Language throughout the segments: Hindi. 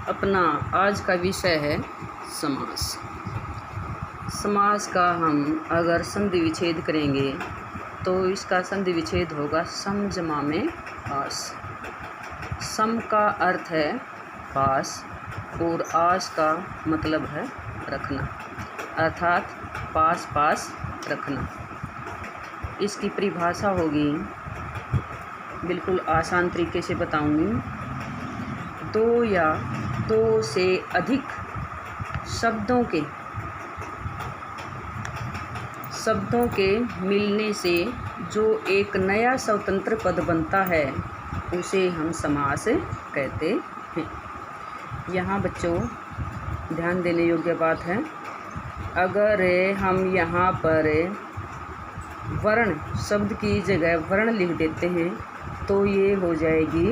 अपना आज का विषय है समास। समास का हम अगर संधि विच्छेद करेंगे तो इसका संधि विच्छेद होगा सम जमा में आस। सम का अर्थ है पास और आस का मतलब है रखना, अर्थात पास पास रखना। इसकी परिभाषा होगी, बिल्कुल आसान तरीके से बताऊंगी। दो या दो से अधिक शब्दों के मिलने से जो एक नया स्वतंत्र पद बनता है उसे हम समास कहते हैं। यहाँ बच्चों ध्यान देने योग्य बात है, अगर हम यहाँ पर वर्ण शब्द की जगह वर्ण लिख देते हैं तो ये हो जाएगी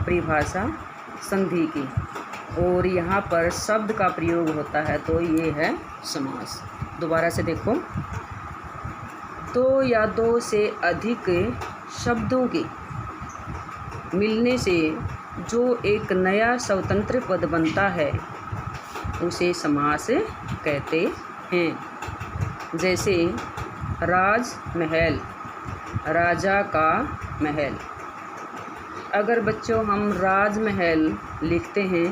परिभाषा संधि की, और यहाँ पर शब्द का प्रयोग होता है तो ये है समास। दोबारा से देखो, दो या दो से अधिक शब्दों के मिलने से जो एक नया स्वतंत्र पद बनता है उसे समास कहते हैं। जैसे राजमहल, राजा का महल। अगर बच्चों हम राजमहल लिखते हैं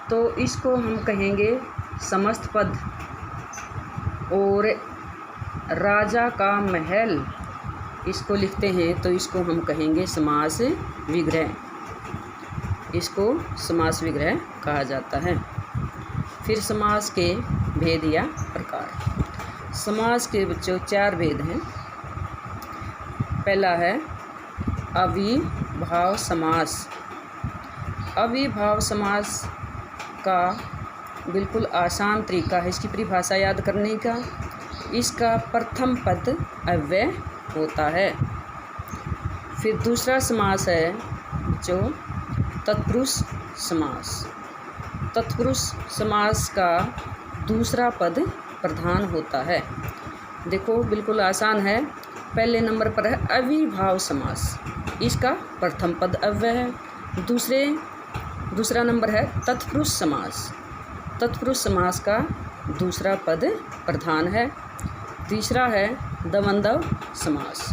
तो इसको हम कहेंगे समस्त पद, और राजा का महल इसको लिखते हैं तो इसको हम कहेंगे समास विग्रह। इसको समास विग्रह कहा जाता है। फिर समास के भेद या प्रकार। समास के बच्चों चार भेद हैं। पहला है अविभाव समास। अविभाव समास का बिल्कुल आसान तरीका है इसकी परिभाषा याद करने का। इसका प्रथम पद अव्यय होता है। फिर दूसरा समास है जो तत्पुरुष समास। तत्पुरुष समास का दूसरा पद प्रधान होता है। देखो बिल्कुल आसान है। पहले नंबर पर है अविभाव समास, इसका प्रथम पद अव्यय है। दूसरा नंबर है तत्पुरुष समास। तत्पुरुष समास का दूसरा पद प्रधान है। तीसरा है द्वंद्व समास।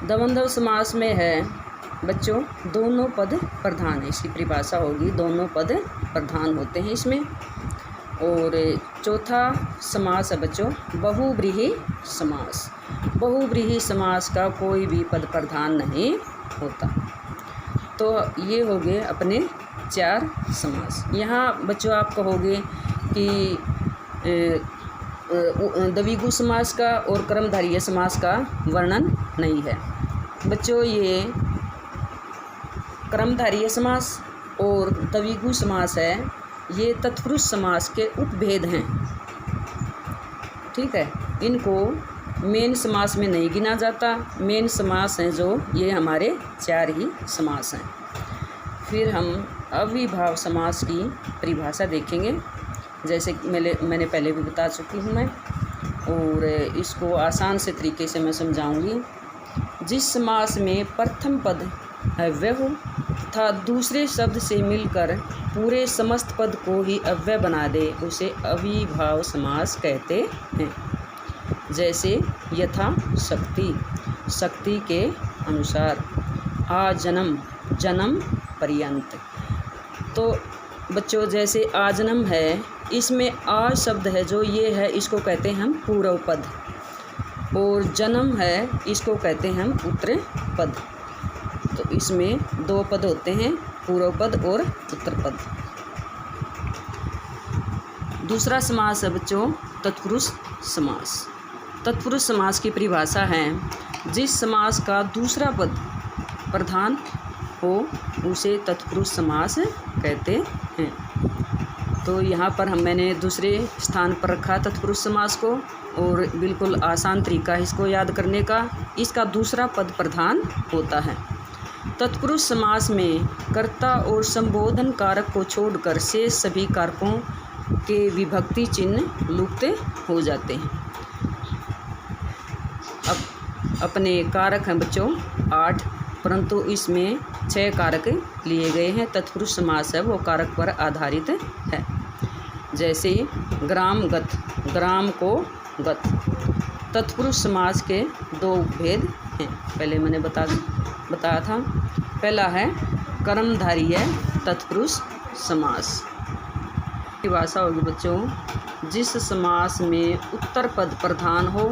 द्वंद्व समास में है बच्चों दोनों पद प्रधान है। इसकी परिभाषा होगी, दोनों पद प्रधान होते हैं इसमें। और चौथा समास है बच्चों बहुव्रीहि समास। बहुव्रीहि समास का कोई भी पद प्रधान नहीं होता। तो ये हो गए अपने चार समास। यहाँ बच्चों आप कहोगे कि द्विगु समास का और कर्मधारय समास का वर्णन नहीं है। बच्चों ये कर्मधारय समास और द्विगु समास है, ये तत्पुरुष समास के उपभेद हैं। ठीक है, इनको मेन समास में नहीं गिना जाता। मेन समास हैं जो ये हमारे चार ही समास हैं। फिर हम अविभाव समास की परिभाषा देखेंगे, जैसे मैंने पहले भी बता चुकी हूँ मैं, और इसको आसान से तरीके से मैं समझाऊंगी। जिस समास में प्रथम पद अव्यय हो तथा दूसरे शब्द से मिलकर पूरे समस्त पद को ही अव्यय बना दे उसे अविभाव समास कहते हैं। जैसे यथा शक्ति, शक्ति के अनुसार। आजन्म, जन्म पर्यंत। तो बच्चों जैसे आजन्म है, इसमें आ शब्द है जो ये है, इसको कहते हैं हम पूर्व पद। और जन्म है, इसको कहते हैं हम उत्तर पद। तो इसमें दो पद होते हैं, पूर्व पद और उत्तर पद। दूसरा समास है बच्चों तत्पुरुष समास। तत्पुरुष समास की परिभाषा है जिस समास का दूसरा पद प्रधान हो उसे तत्पुरुष समास कहते हैं। तो यहाँ पर मैंने दूसरे स्थान पर रखा तत्पुरुष समास को, और बिल्कुल आसान तरीका है इसको याद करने का। इसका दूसरा पद प्रधान होता है। तत्पुरुष समास में कर्ता और संबोधन कारक को छोड़कर शेष सभी कारकों के विभक्ति चिन्ह लुप्त हो जाते हैं। अब अपने कारक हैं बच्चों 8, परंतु इसमें 6 कारक लिए गए हैं। तत्पुरुष समास है वो कारक पर आधारित है। जैसे ग्रामगत, ग्राम को गत। तत्पुरुष समास के दो भेद हैं, पहले मैंने बताया था। पहला है कर्मधारीय तत्पुरुष समास की भाषा होगी बच्चों, जिस समास में उत्तर पद प्रधान हो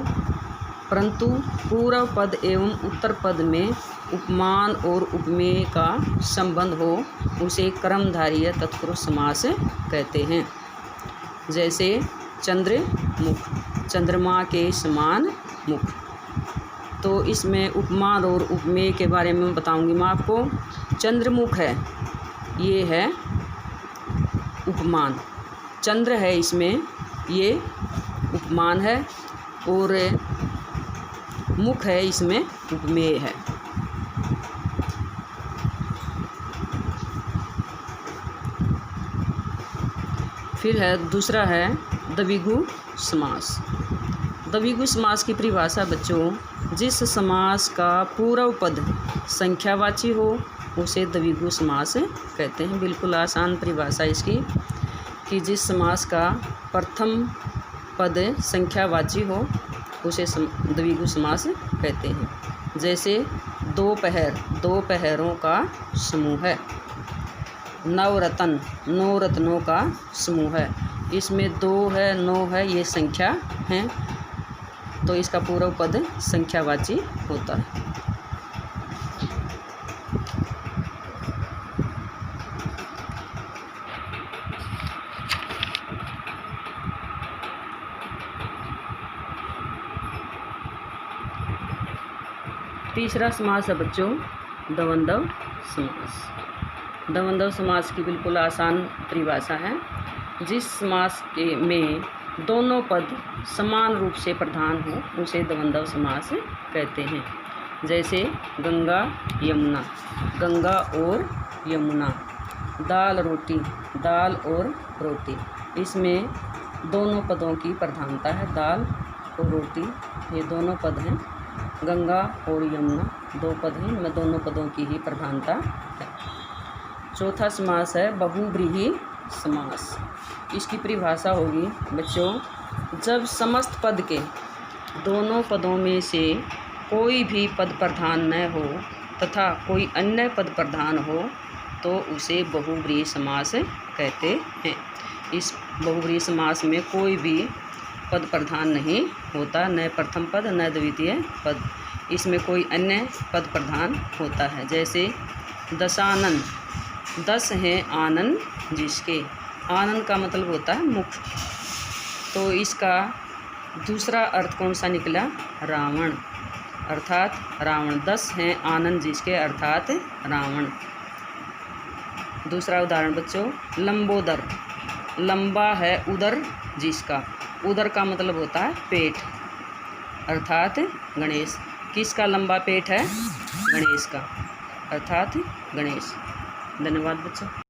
परंतु पूर्व पद एवं उत्तर पद में उपमान और उपमेय का संबंध हो, उसे कर्मधारीय तत्पुरुष समास कहते हैं। जैसे चंद्रमुख, चंद्रमा के समान मुख। तो इसमें उपमान और उपमेय के बारे में बताऊंगी मैं आपको। चंद्रमुख है, ये है उपमान। चंद्र है, इसमें ये उपमान है, और मुख है, इसमें उपमेय है। फिर है दूसरा है द्विगु समास। द्विगु समास की परिभाषा बच्चों, जिस समास का पूर्व पद संख्यावाची हो उसे द्विगु समास कहते हैं। बिल्कुल आसान परिभाषा इसकी, कि जिस समास का प्रथम पद संख्यावाची हो उसे द्विगु समास कहते हैं। जैसे दोपहर, दो पहरों का समूह है। नवरत्न, नौ रत्नों का समूह है। इसमें दो है, नौ है, ये संख्या है, तो इसका पूर्व पद संख्यावाची होता है। तीसरा समास है बच्चों द्वंद्व समास। द्वंद्व समास की बिल्कुल आसान परिभाषा है, जिस समास के में दोनों पद समान रूप से प्रधान हो उसे द्वंद्व समास कहते हैं। जैसे गंगा यमुना, गंगा और यमुना। दाल रोटी, दाल और रोटी। इसमें दोनों पदों की प्रधानता है, दाल और रोटी ये दोनों पद हैं। गंगा और यमुना दो पद हैं, इनमें दोनों पदों की ही प्रधानता है। चौथा समास है बहुव्रीहि समास। इसकी परिभाषा होगी बच्चों, जब समस्त पद के दोनों पदों में से कोई भी पद प्रधान न हो तथा कोई अन्य पद प्रधान हो तो उसे बहुव्रीहि समास कहते हैं। इस बहुव्रीहि समास में कोई भी पद प्रधान नहीं होता, न प्रथम पद न द्वितीय पद, इसमें कोई अन्य पद प्रधान होता है। जैसे दशानन, 10 हैं आनंद जिसके। आनंद का मतलब होता है मुख, तो इसका दूसरा अर्थ कौन सा निकला? रावण, अर्थात रावण। 10 हैं आनंद जिसके अर्थात रावण। दूसरा उदाहरण बच्चों लंबोदर, लंबा है उदर जिसका। उदर का मतलब होता है पेट, अर्थात गणेश। किसका लंबा पेट है? गणेश का, अर्थात गणेश। धन्यवाद बच्चों।